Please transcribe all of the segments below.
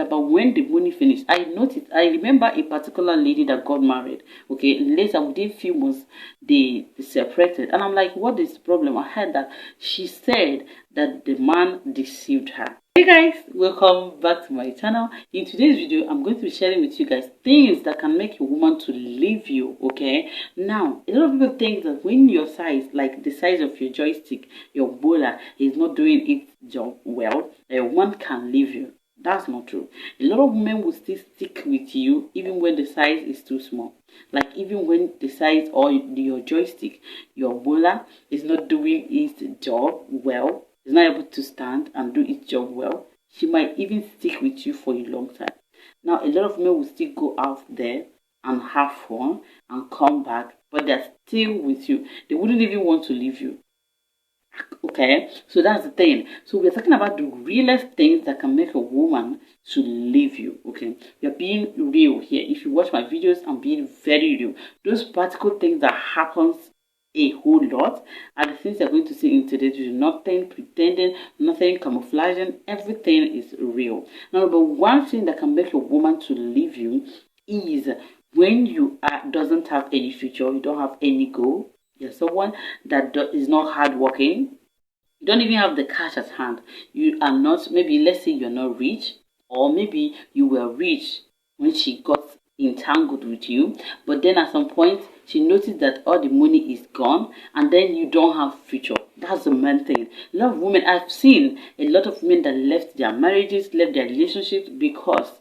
about when the money finished. I remember a particular lady that got married. Okay, later within few months they separated, and I'm like, what is the problem? I heard that she said that the man deceived her. Hey guys, welcome back to my channel. In today's video, I'm going to be sharing with you guys things that can make a woman to leave you. Okay, now a lot of people think that when your size, like the size of your joystick, your bowler is not doing its job well, a woman can leave you. That's not true. A lot of women will still stick with you even when the size is too small. Like even when the size or your joystick, your bowler is not doing its job well, is not able to stand and do its job well, she might even stick with you for a long time. Now, a lot of men will still go out there and have fun and come back, but they're still with you. They wouldn't even want to leave you. Okay, so that's the thing. So we're talking about the realest things that can make a woman to leave you. Okay, we're being real here. If you watch my videos, I'm being very real. Those practical things that happens a whole lot are the things you're going to see in today's video. Nothing pretending, nothing camouflaging, everything is real. Now, number one thing that can make a woman to leave you is when you doesn't have any future, you don't have any goal. You're someone that is not hardworking. You don't even have the cash at hand. You are not, maybe let's say you're not rich, or maybe you were rich when she got entangled with you, but then at some point she noticed that all the money is gone and then you don't have future. That's the main thing. A lot of women, I've seen a lot of women that left their marriages, left their relationships because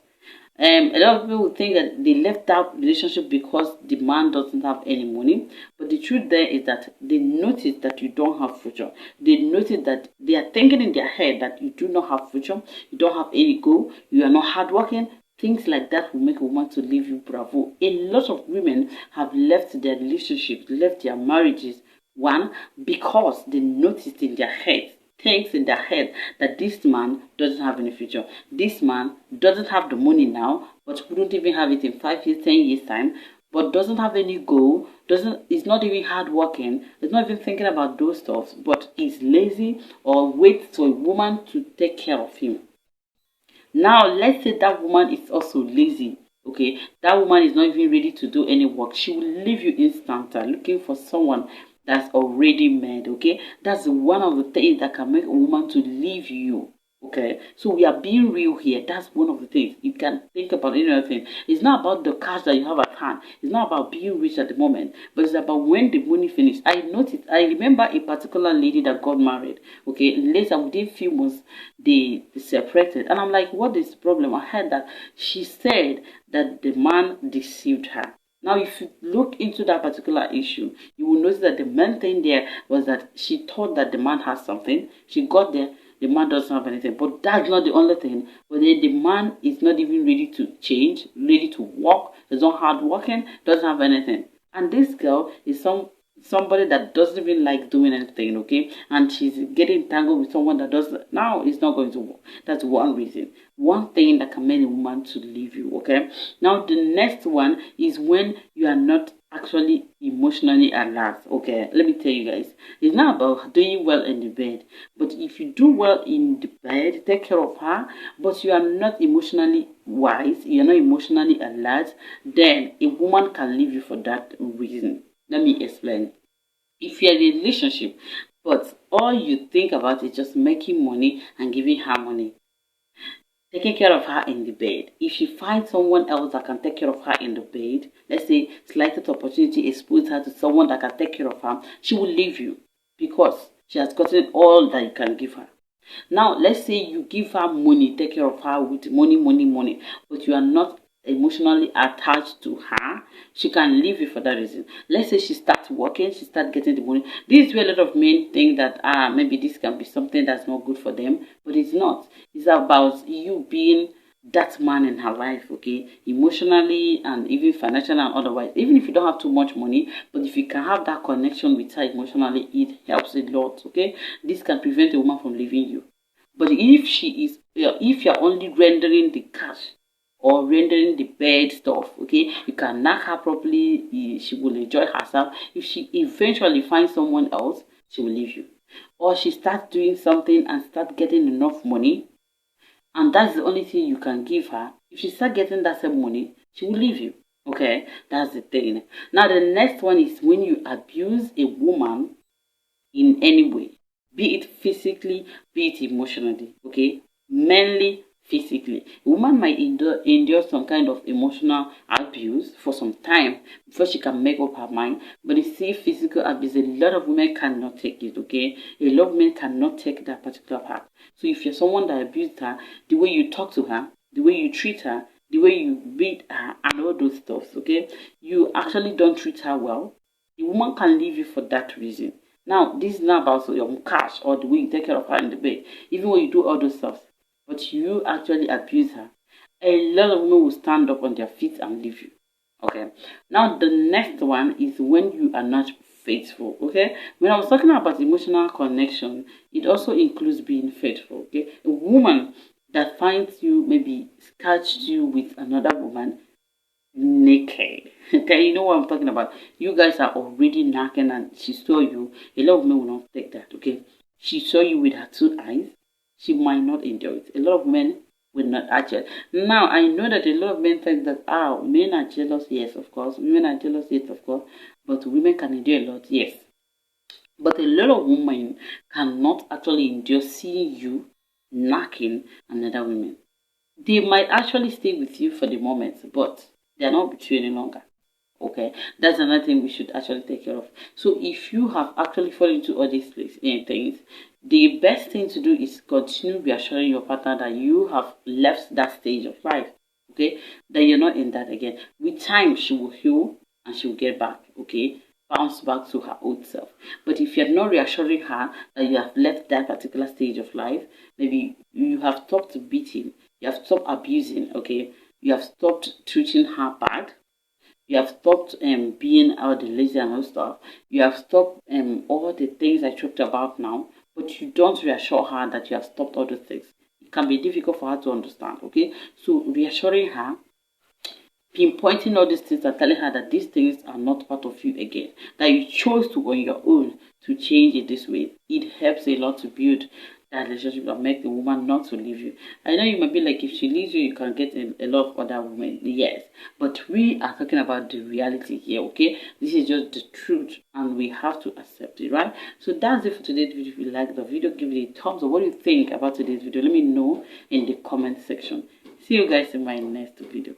a lot of people will think that they left that relationship because the man doesn't have any money. But the truth there is that they notice that you don't have future. They notice that they are thinking in their head that you do not have future, you don't have any goal, you are not hardworking. Things like that will make a woman to leave you. Bravo. A lot of women have left their relationships, left their marriages. One, because they noticed in their head, thinks in their head that this man doesn't have any future. This man doesn't have the money now, but wouldn't even have it in 5 years, 10 years time, but doesn't have any goal, is not even hardworking, is not even thinking about those stuff, but is lazy or waits for a woman to take care of him. Now, let's say that woman is also lazy. Okay, that woman is not even ready to do any work. She will leave you instanter, looking for someone that's already made. Okay, that's one of the things that can make a woman to leave you. Okay, so we are being real here. That's one of the things. You can think about any other thing. It's not about the cash that you have at hand. It's not about being rich at the moment, but it's about when the money finished. I remember a particular lady that got married. Okay, later within few months they separated, and I'm like, what is the problem? I heard that she said that the man deceived her. Now, if you look into that particular issue, you will notice that the main thing there was that she thought that the man has something. She got there, the man doesn't have anything. But that's not the only thing. But then the man is not even ready to change, ready to work, is not hardworking, doesn't have anything. And this girl is somebody that doesn't even like doing anything, okay, and she's getting tangled with someone that doesn't. Now it's not going to work. That's one reason, one thing that can make a woman to leave you. Okay, now the next one is when you are not actually emotionally alert. Okay, let me tell you guys, it's not about doing well in the bed, but if you do well in the bed, take care of her, but you are not emotionally wise, you're not emotionally alert, then a woman can leave you for that reason. Let me explain. If you're in a relationship, but all you think about is just making money and giving her money, taking care of her in the bed. If she finds someone else that can take care of her in the bed, let's say slighted opportunity expose her to someone that can take care of her, she will leave you because she has gotten all that you can give her. Now, let's say you give her money, take care of her with money, but you are not emotionally attached to her, she can leave you for that reason. Let's say she starts working, she starts getting the money. This is where a lot of men think that maybe this can be something that's not good for them, but it's not. It's about you being that man in her life, okay, emotionally and even financially and otherwise. Even if you don't have too much money, but if you can have that connection with her emotionally, it helps a lot. Okay, this can prevent a woman from leaving you. But if you're only rendering the cash or rendering the bed stuff, okay, you can knock her properly, she will enjoy herself. If she eventually finds someone else, she will leave you. Or she starts doing something and start getting enough money, and that's the only thing you can give her, if she start getting that same money, she will leave you. Okay, that's the thing. Now the next one is when you abuse a woman in any way, be it physically, be it emotionally. Okay, mainly physically. A woman might endure some kind of emotional abuse for some time before she can make up her mind. But you see, physical abuse, a lot of women cannot take it. Okay, a lot of men cannot take that particular part. So if you're someone that abused her, the way you talk to her, the way you treat her, the way you beat her, and all those stuff, okay, you actually don't treat her well, the woman can leave you for that reason. Now, this is not about your cash or the way you take care of her in the bed, even when you do all those stuff, but you actually abuse her. A lot of women will stand up on their feet and leave you. Okay. Now, the next one is when you are not faithful. Okay. When I was talking about emotional connection, it also includes being faithful. Okay. A woman that finds you, maybe catch you with another woman naked. Okay, you know what I'm talking about. You guys are already knocking and she saw you. A lot of men will not take that. Okay, she saw you with her two eyes. She might not enjoy it. A lot of men will not actually. Now I know that a lot of men think that men are jealous. Yes, of course. Women are jealous. Yes, of course. But women can endure a lot. Yes. But a lot of women cannot actually endure seeing you knocking another woman. They might actually stay with you for the moment, but they're not with you any longer. Okay, that's another thing we should actually take care of. So if you have actually fallen into all these things, the best thing to do is continue reassuring your partner that you have left that stage of life. Okay, that you're not in that again. With time, she will heal and she will get back. Okay, bounce back to her old self. But if you're not reassuring her that you have left that particular stage of life, maybe you have stopped beating, you have stopped abusing. Okay, you have stopped treating her bad, you have stopped being out the lazy and all stuff. You have stopped all the things I talked about now, but you don't reassure her that you have stopped all those things. It can be difficult for her to understand. Okay, so reassuring her, pinpointing all these things and telling her that these things are not part of you again, that you chose to on your own to change it this way. It helps a lot to build that relationship and make the woman not to leave you. I know you might be like, if she leaves you, you can get a lot of other women. Yes, but we are talking about the reality here, okay? This is just the truth and we have to accept it, right? So that's it for today's video. If you like the video, give it a thumbs up. What do you think about today's video? Let me know in the comment section. See you guys in my next video.